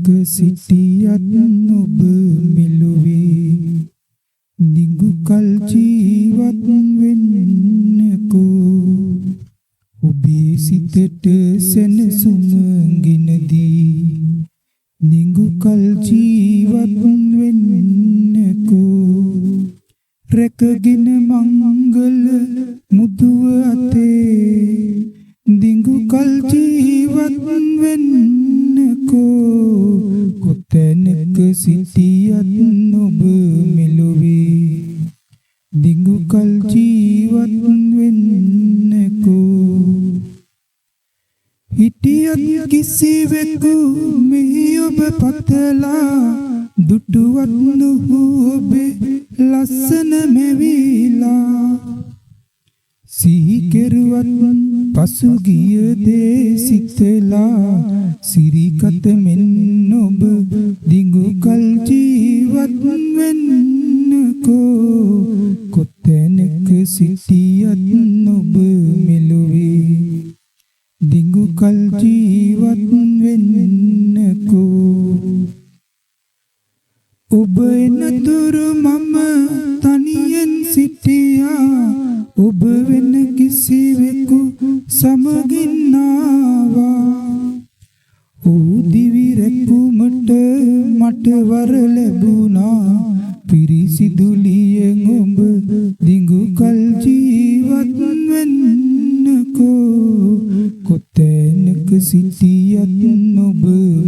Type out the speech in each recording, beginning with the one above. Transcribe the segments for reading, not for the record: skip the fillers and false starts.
තැනක සිටියත් ඔබ මෙලොවේ දිගු කල් ජීවත් වෙන්නකෝ ඔබේ සිතට සැනසුම ගෙනදී දිගු කල් ජීවත් වෙන්නකෝ රැකගෙන මංගල මුදුව අතේ දිගු කල් ජීවත් වෙන්නකෝ කොතැනක සිටියත් ඔබ මෙලොවේ දිගු කල් ජීවත් වෙන්නකෝ හිටියත් කිසිවෙකු මෙහි ඔබ පතලා දුටුවත් නොහු ඔබේ ලස්සන මෙවිලා සිහි කෙරුවත් පසුගිය දේ සිතලා සිරිකත මෙන් ඔබ දිගු කල් ජීවත් වෙන්නකෝ කොතැනක සිටියත් ඔබ මෙලොවේ දිගු කල් ජීවත් වෙන්නකෝ ඔබ එනතුරු මම තනියෙන් සිටියා ඔබ වෙන කිසිවෙකු සමගින් ආවා ඔහු දිවි රැකුමට මට වර ලැබුණා පිරිසිදු ලියෙන් ඔබ දිගු කල් ජීවත් වෙන්නකෝ කොතැනක සිටියත් ඔබ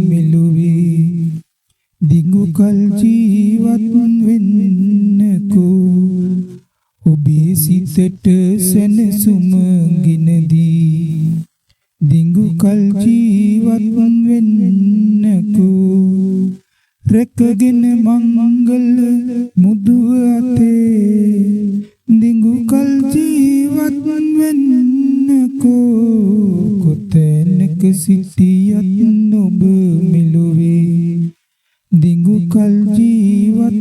මෙලොවේ දිගු කල් ජීවත් වෙන්නකෝ ඔබේ සිතට සැනසුම ගෙනදී දිගු කල් ජීවත් වෙන්නකෝ රැකගෙන මංගල මුදුව අතේ දිගු කල් ජීවත් වෙන්නකෝ කොතැනක සිටියත් ඔබ මෙලොවේ දිගු කල් ජීවත්